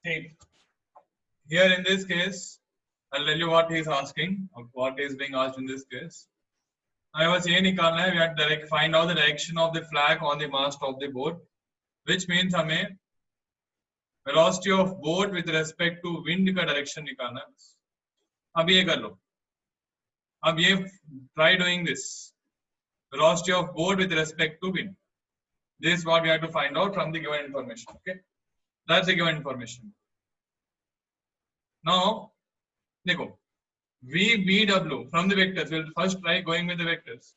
See, here in this case, I'll tell you what he is asking, or what is being asked in this case. I was ये निकालना है, we have to find out the direction of the flag on the mast of the boat, which means हमें velocity of boat with respect to wind का direction निकालना है. अब ये कर लो. अब ये try doing this. Velocity of boat with respect to wind. This is what we have to find out from the given information. Okay, that's the given information. Now, देखो, VBW from the vectors. We'll first try going with the vectors.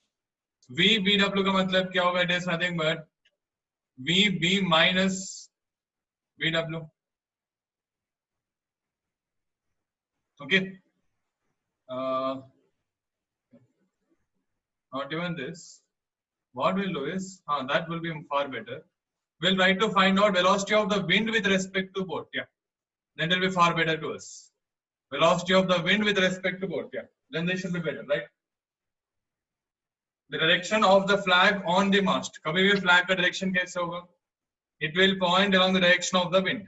VBW का मतलब क्या होगा? It is nothing but VB minus VW. Okay. Not even this. What we'll do is, that will be far better. We'll try to find out velocity of the wind with respect to boat. Yeah, then it will be far better to us. Velocity of the wind with respect to boat. Yeah, then they should be better, right? The direction of the flag on the mast. कभी भी flag का direction कैसे होगा? It will point along the direction of the wind.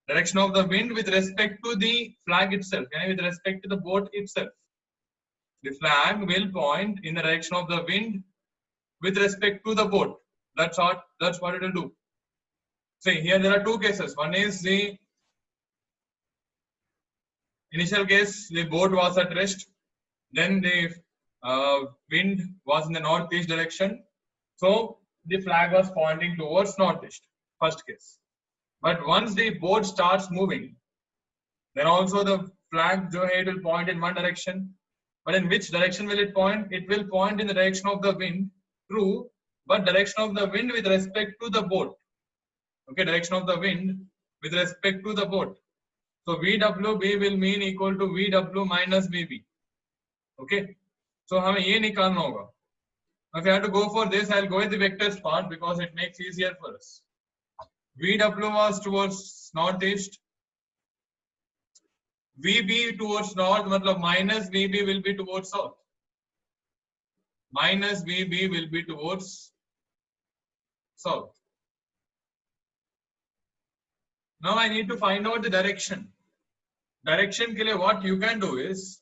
Direction of the wind with respect to the flag itself, and with respect to the boat itself. The flag will point in the direction of the wind with respect to the boat. That's what it will do. See, here there are two cases. One is the initial case, the boat was at rest. Then the wind was in the northeast direction. So the flag was pointing towards northeast. First case. But once the boat starts moving, then also the flag it will point in one direction. But in which direction will it point? It will point in the direction of the wind. True, but direction of the wind with respect to the boat. Okay, direction of the wind with respect to the boat. So VWB will mean equal to VW minus VB. Okay, so हमें ये निकालना होगा. If I have to go for this, I'll go with the vectors part because it makes easier for us. VW was towards northeast. VB towards north, मतलब minus VB will be towards south. Minus VB will be towards south. Now I need to find out the direction. Direction के लिए what you can do is,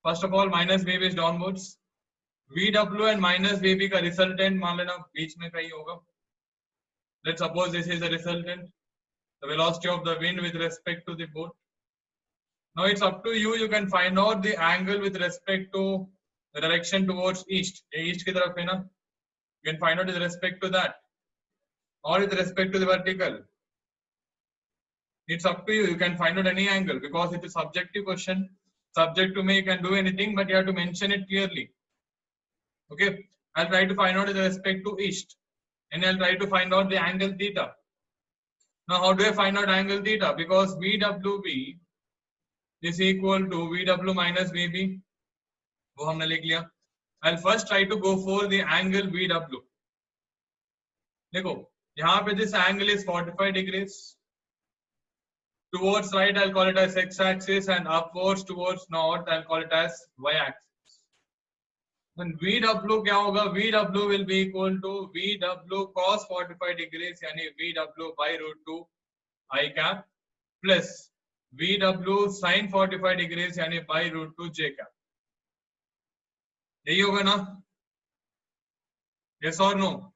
first of all, minus VB is downwards. VW and minus VB का resultant मान लेना बीच में कहीं होगा. Let's suppose this is the resultant, the velocity of the wind with respect to the boat. Now it's up to you. You can find out the angle with respect to the direction towards east. East की तरफ है ना? You can find out with respect to that, or with respect to the vertical. It's up to you. You can find out any angle because it's a subjective question. Subject to me, you can do anything, but you have to mention it clearly. Okay, I'll try to find out with respect to east, and I'll try to find out the angle theta. Now, how do I find out angle theta? Because VWB is equal to VW minus VB. वो हमने लिख लिया. I'll first try to go for the angle VW. देखो, यहाँ पे this angle is 45 degrees. Towards right, I'll call it as x-axis, and upwards towards north, I'll call it as y-axis. Then VW क्या होगा? VW will be equal to VW cos 45 degrees, यानी VW by root 2 I cap plus VW sin 45 degrees, यानी by root 2 j cap. यही होगा ना? Yes or no?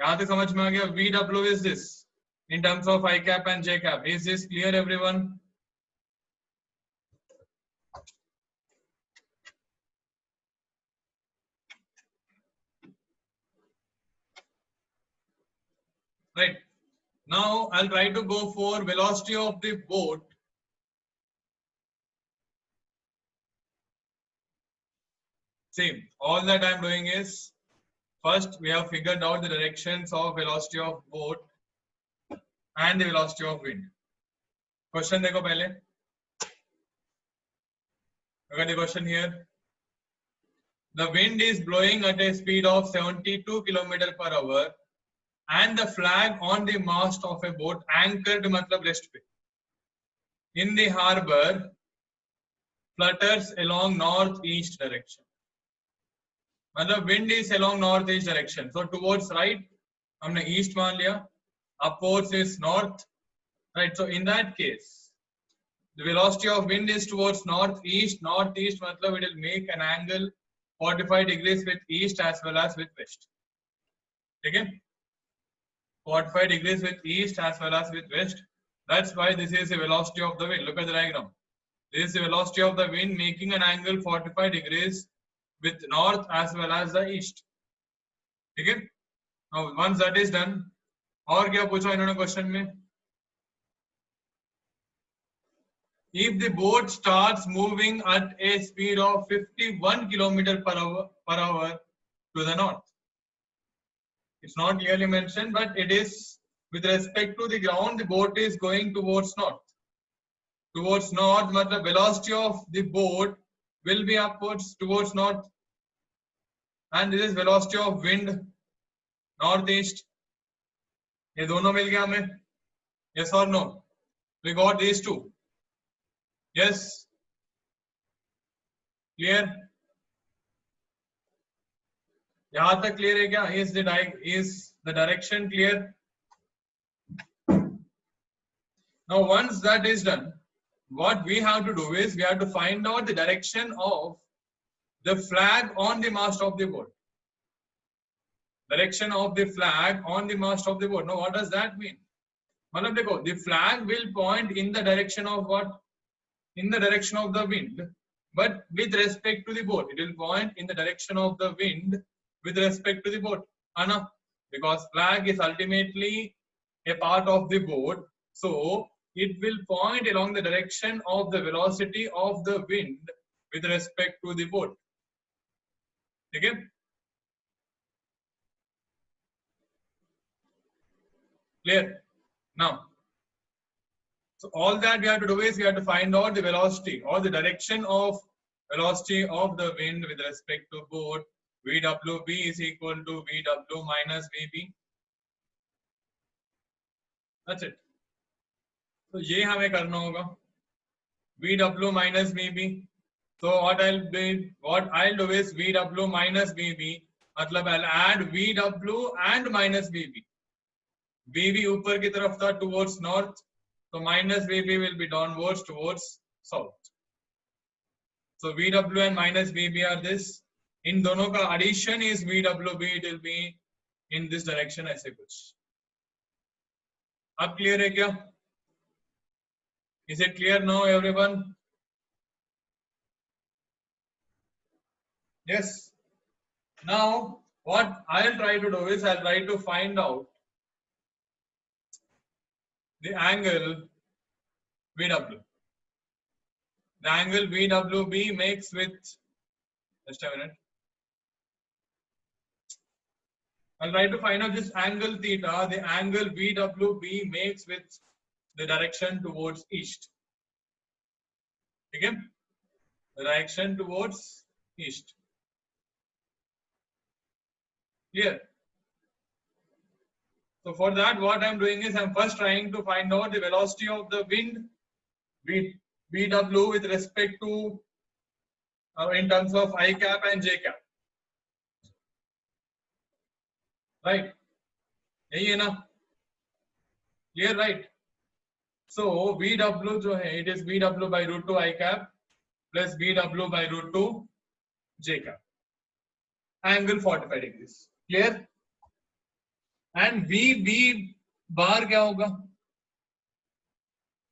यहाँ तक समझ में आ गया? VW is this in terms of I cap and j cap. Is this clear, everyone? Right. Now I'll try to go for velocity of the boat. See, all that I'm doing is, first we have figured out the directions of velocity of boat and the velocity of wind. Question देखो पहले. Look at the question here. The wind is blowing at a speed of 72 km per hour, and the flag on the mast of a boat anchored मतलब rest पे in the harbor flutters along northeast direction. मतलब wind is along northeast direction. So towards right हमने east मान लिया, upwards is north, right? So in that case, the velocity of wind is towards northeast. Northeast matlab it will make an angle 45 degrees with east as well as with west. Okay? 45 degrees with east as well as with west. That's why this is the velocity of the wind. Look at the diagram. This is the velocity of the wind making an angle 45 degrees with north as well as the east. Okay? Now once that is done, और क्या पूछा इन्होंने question में? If the boat starts moving at a speed of 51 km per hour to the north, it's not clearly mentioned, but it is with respect to the ground. The boat is going towards north. Towards north, but the velocity of the boat will be upwards towards north, and this is velocity of wind northeast. ये दोनों मिल गया हमें? Yes or no? We got these two. Yes. Clear? यहाँ तक clear है क्या? Is the direction clear? Now once that is done, what we have to do is we have to find out the direction of the flag on the mast of the boat. Direction of the flag on the mast of the boat. Now what does that mean? मतलब देखो, the flag will point in the direction of what? In the direction of the wind, but with respect to the boat. It will point in the direction of the wind with respect to the boat. Anna, because flag is ultimately a part of the boat, so it will point along the direction of the velocity of the wind with respect to the boat. Okay? Clear? Now, so all that we have to do is we have to find out the velocity or the direction of velocity of the wind with respect to boat. VWB is equal to VW minus VB. That's it. So ये हमें करना होगा. VW minus VB. So what I'll do is VW minus VB. मतलब I'll add VW and minus VB. VB ऊपर की तरफ था towards north. So minus VB will be downwards towards south. So VW and minus VB are this. In दोनों का addition is VWB. It will be in this direction ऐसे कुछ. अब clear है क्या? Is it clear now, everyone? Yes. Now what I'll try to do is I'll try to find out the angle VW. The angle VWB makes with, just a minute. I'll try to find out this angle theta, the angle VWB makes with the direction towards east. Okay? The direction towards east. Clear? So for that, what I'm doing is I'm first trying to find out the velocity of the wind, VW, with respect to, in terms of I cap and J cap. Right? यही है ना? Clear, right? So VW जो है, it is VW by root 2 I cap plus VW by root 2 J cap. Angle 45 degrees. Clear? And VB bar क्या होगा?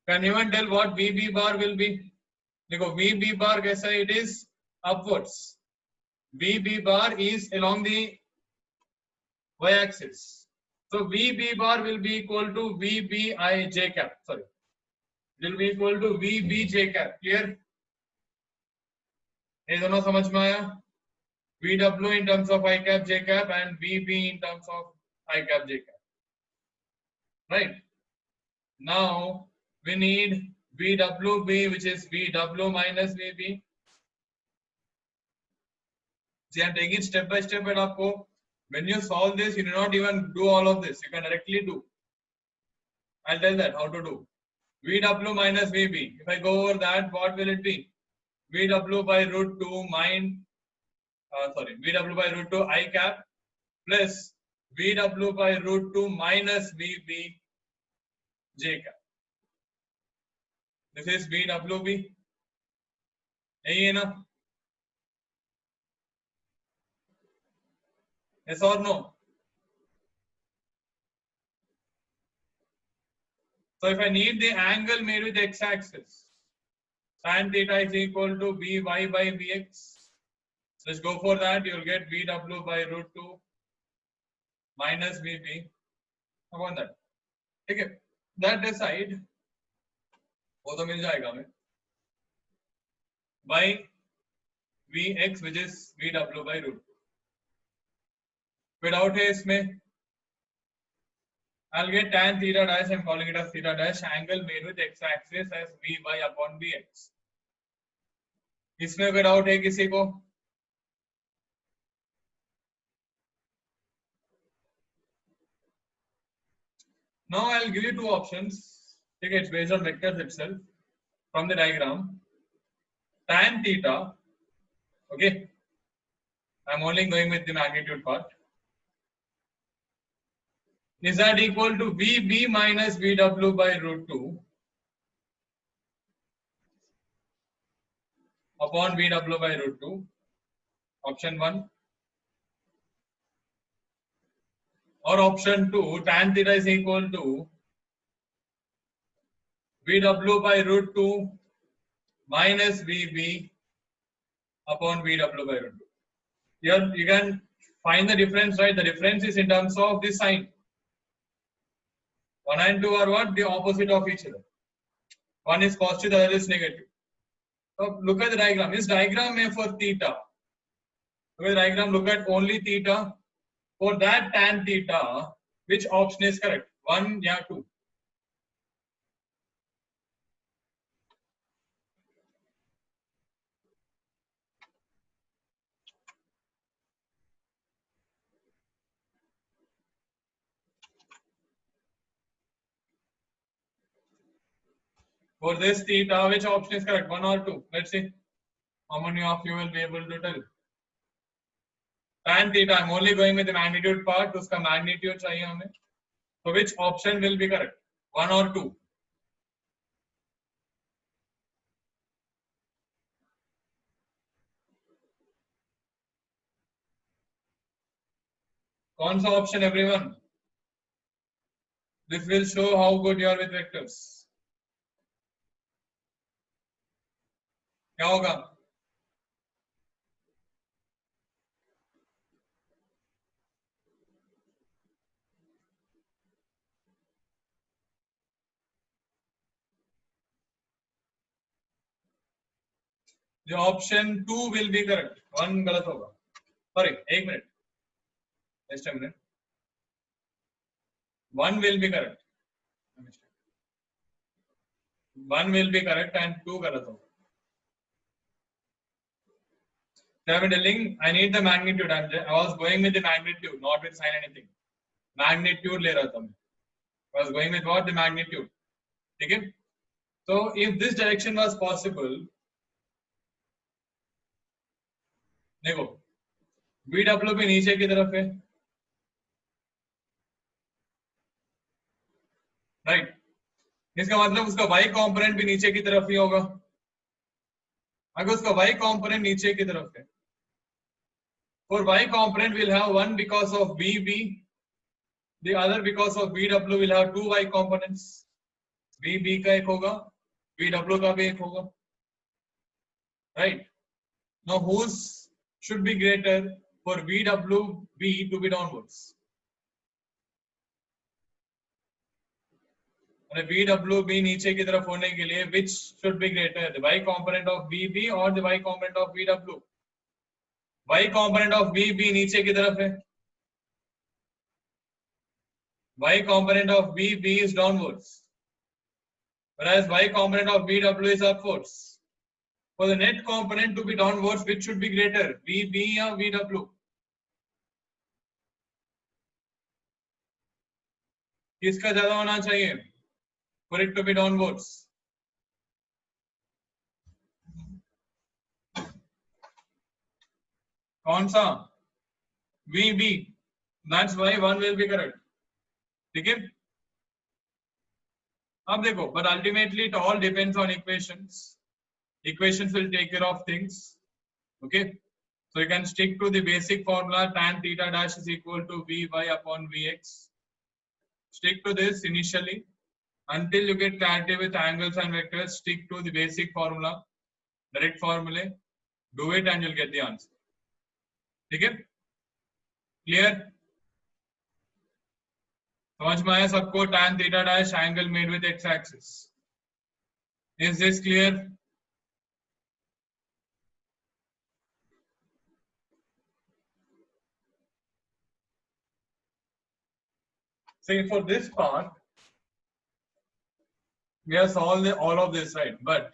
Can anyone tell what VB bar will be? देखो VB bar कैसा है? It is upwards. VB bar is along the y-axis. So VB bar will be equal to VBI J cap. Sorry, it will be equal to VB J cap. Clear? ये दोनों समझ में आया? VW in terms of I cap J cap and VB in terms of I cap J cap. Right? Now we need VWB, which is VW minus VB. See, I'm taking step by step, and आपको when you solve this, you do not even do all of this. You can directly do. I'll tell that how to do. VW minus VB. If I go over that, what will it be? VW by root 2 VW by root 2 I cap plus VW by root 2 minus VB J cap. This is VWB. यही है ना? Yes or no? So if I need the angle made with x-axis, tan theta is equal to By by Bx. Let's go for that. You'll get VW by root 2 minus VB upon that. ठीक है? That aside, वो तो मिल जाएगा हमें. By Vx which is VW by root 2. Without है इसमें, I'll get tan theta dash. I'm calling it as theta dash. Angle made with x-axis as Vy upon Vx. इसमें without है किसी को? Now I'll give you two options. Okay, it's based on vectors itself from the diagram. Tan theta. Okay, I'm only going with the magnitude part. Is that equal to Vb minus Vw by root 2 upon Vw by root 2? Option 1. Or option 2, tan theta is equal to Vw by root 2 minus Vb upon Vw by root 2. Here you can find the difference, right? The difference is in terms of the sign. 1 and 2 are what? The opposite of each other. One is positive, the other is negative. So look at the diagram. This diagram is for theta. Look at the diagram, look at only theta. For that tan theta, which option is correct? 1 या 2? For this theta, which option is correct? 1 or 2? Let's see. How many of you will be able to tell? Tan theta, I'm only going with the magnitude part. उसका magnitude चाहिए हमें. So which option will be correct? 1 or 2? कौन सा option everyone? This will show how good you are with vectors. क्या होगा? The option 2 will be correct. 1 गलत होगा. Sorry, 1 minute. Just a minute. 1 will be correct. 1 will be correct and 2 गलत होगा. I'm telling I need the magnitude. I was going with the magnitude, not with sign anything. Magnitude ले रहा था मैं. I was going with what? The magnitude. ठीक है? So if this direction was possible, देखो VW भी नीचे की तरफ है, राइट? इसका मतलब उसका y कंपोनेंट भी नीचे की तरफ ही होगा. अगर उसका y कंपोनेंट नीचे की तरफ है, for y component will have one because of VB, the other because of VW will have two y components. VB का एक होगा, VW का भी एक होगा, right? Now whose should be greater for VWB to be downwards? and VWB नीचे की तरफ होने के लिए which should be greater, the y component of VB or the y component of VW? y component of VB नीचे की तरफ है, y component of VB is downwards, whereas y component of VW is upwards. For the net component to be downwards, which should be greater, VB or VW? किसका ज्यादा होना चाहिए for it to be downwards? कौन सा? VB. That's why one will be correct. ठीक है? अब देखो, but ultimately it all depends on equations. Equations will take care of things. Okay? So you can stick to the basic formula tan theta dash is equal to Vy upon Vx. Stick to this initially. Until you get clarity with angles and vectors, stick to the basic formula, direct formulae. Do it and you'll get the answer. ठीक है? Clear? समझ में आया सबको? tan theta dash angle made with x axis. Is this clear? See, for this part, we have solved all of this, right? But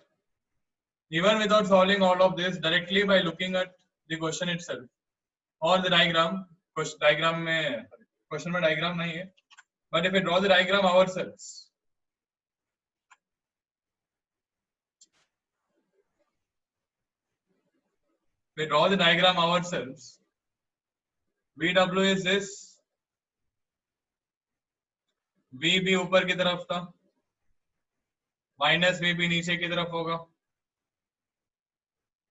even without solving all of this, directly by looking at the question itself or the diagram, question में diagram नहीं है, but if we draw the diagram ourselves, VW is this, VB ऊपर की तरफ था, minus VB नीचे की तरफ होगा.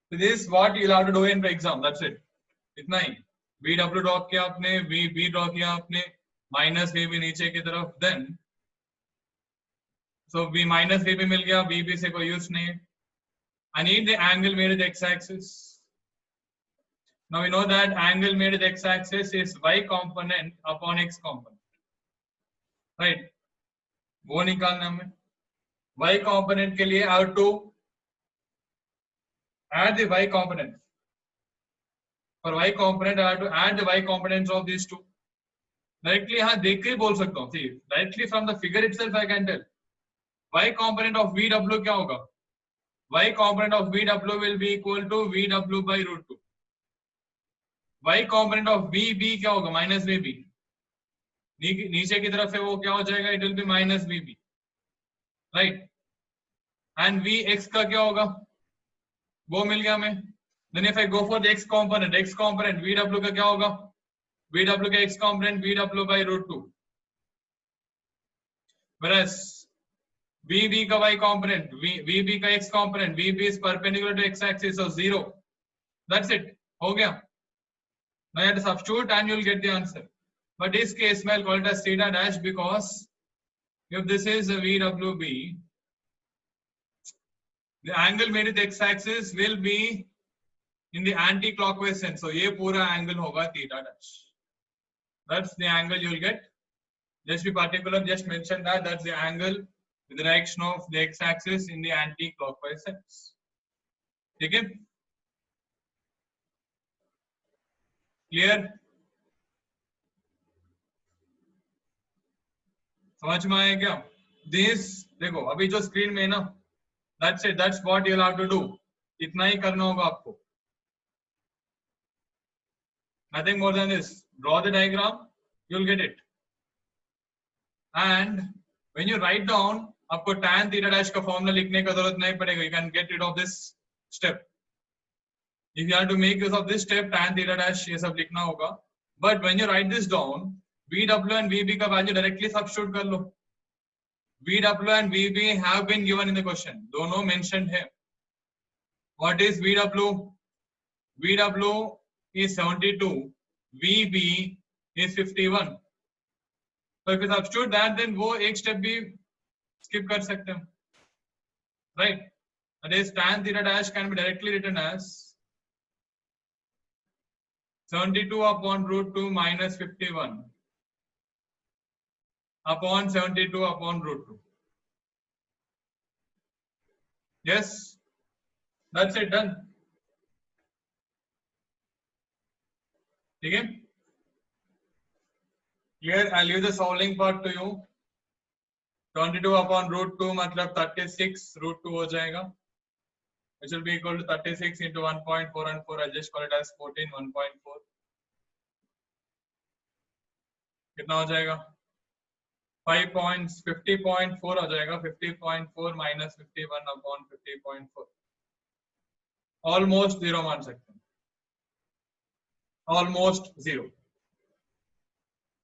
So this is what you'll have to do in the exam. That's it. इतना ही. VW ड्रॉ किया आपने, VB ड्रॉ किया आपने, minus VB नीचे की तरफ. Then so V minus VB मिल गया, VB से कोई यूज नहीं है. I need the angle made with x-axis. Now we know that angle made with x-axis is y component upon x component. Right? वो निकालना हमें. Y component के लिए I have to add the y component. For y component I have to add the y components of these two. Directly यहाँ देख के बोल सकता हूँ. See, directly from the figure itself I can tell. Y component of VW क्या होगा? Y component of VW will be equal to VW by root 2. Y component of VB क्या होगा? Minus VB. नीचे की तरफ से वो क्या हो जाएगा? It will be minus VB. Right? And Vx का क्या होगा? वो मिल गया हमें. Then if I go for the x component VW का क्या होगा? VW का x component VW by root 2. Whereas VB का y component VB का x component VB is perpendicular to x axis, so 0. That's it. हो गया. Now you have to substitute and you'll get the answer. But this case I'll call it as theta dash because if this is a VWB, the angle made with x-axis will be in the anti-clockwise sense. So ये पूरा angle होगा theta dash. That's the angle you'll get. Just be particular. Just mention that that's the angle with the direction of the x-axis in the anti-clockwise sense. ठीक है? Clear? समझ में आया क्या? This देखो अभी जो स्क्रीन में है ना, that's it. That's what you'll have to do. इतना ही करना होगा आपको. Nothing more than this. Draw the diagram, you'll get it. And when you write down, आपको tan theta dash का formula लिखने का जरूरत नहीं पड़ेगा. You can get rid of this step. If you have to make use of this step, tan theta dash ये सब लिखना होगा. But when you write this down, VW and VB का value directly substitute कर लो. VW and VB have been given in the question. दोनों mentioned है. What is VW? VW is 72. VB is 51. So if you substitute that, then वो एक step भी skip कर सकते हैं. Right? That is tan theta dash can be directly written as 72 upon root 2 minus 51 upon 72 upon root 2. Yes, that's it, done. Okay? Here I'll leave the solving part to you. 22 upon root 2 मतलब 36 root 2 हो जाएगा. Which will be equal to 36 into 1.4 and 4. I'll just call it as 14, 1.4. कितना हो जाएगा? 50.4 हो जाएगा. 50.4 minus 51 upon 50.4. Almost 0 मान सकते हैं. Almost 0.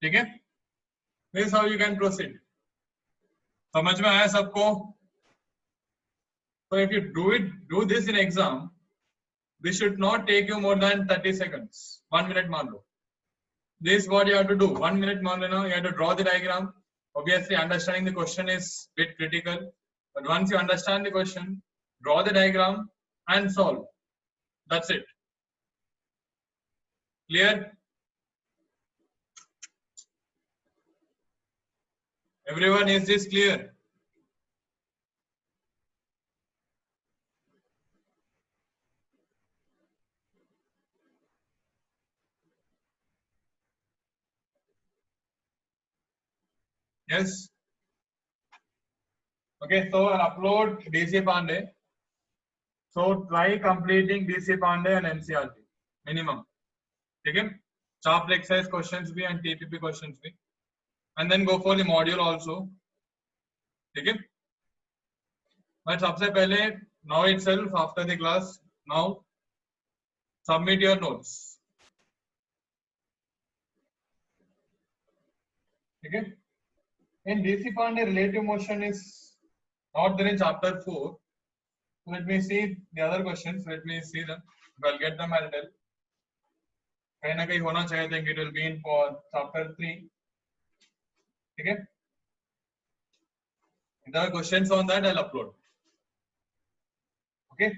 ठीक है, this is how you can proceed. समझ में आया सबको? So if you do this in exam, this should not take you more than 30 seconds. 1 minute मान लो. This is what you have to do. 1 minute मान लेना. You have to draw the diagram. Obviously, understanding the question is a bit critical. But once you understand the question, draw the diagram and solve. That's it. Clear? Everyone, is this clear? Yes. Okay, so I'll upload DC Pandey. So try completing DC Pandey and NCRT minimum. Okay, chapter exercise questions bhi and TPP questions bhi, and then go for the module also. Okay, but सबसे पहले now itself after the class now submit your notes. Okay, in DC Pandey relative motion is not there in chapter 4. Let me see the other questions. Let me see them. If I'll get them, I'll tell. कहीं ना कहीं होना चाहिए. I think it will be in for chapter 3. ठीक है. If there are questions on that, I'll upload. Okay.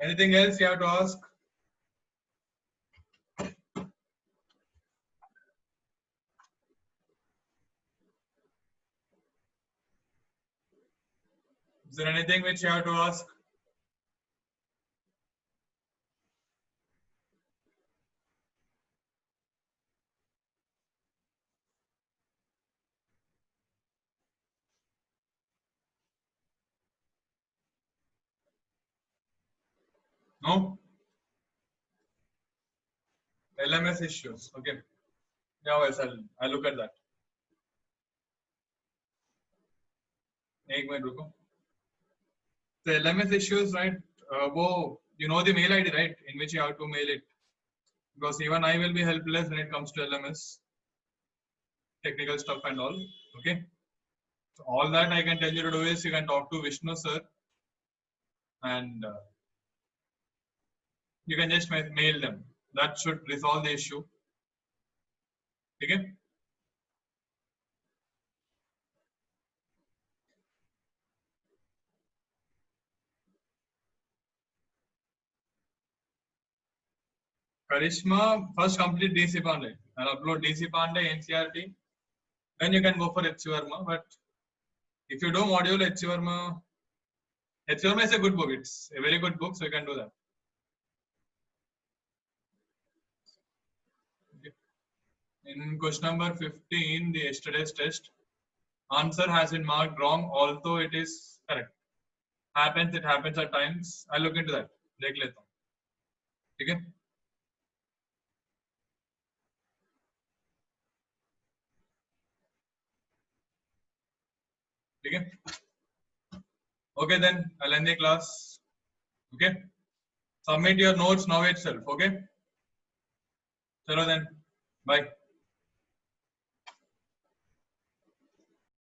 Anything else you have to ask? Is there anything which you have to ask? No? LMS issues. Okay. Yeah, yes, I'll look at that. एक minute रुको. The LMS issues, right? वो you know the mail ID, right? In which you have to mail it. Because even I will be helpless when it comes to LMS, technical stuff and all. Okay. So all that I can tell you to do is you can talk to Vishnu sir, and you can just mail them. That should resolve the issue. Okay. Karishma, first complete DC Pandey. I'll upload DC Pandey, NCRT. Then you can go for H. Verma. But if you do module H. Verma is a good book. It's a very good book, so you can do that. Okay. In question number 15, the yesterday's test, answer has been marked wrong, although it is correct. It happens at times. I'll look into that. देख लेता हूँ. ठीक है? ठीक है? Okay, then I'll end the class. Okay? Submit your notes now itself. Okay? Chalo then. Bye.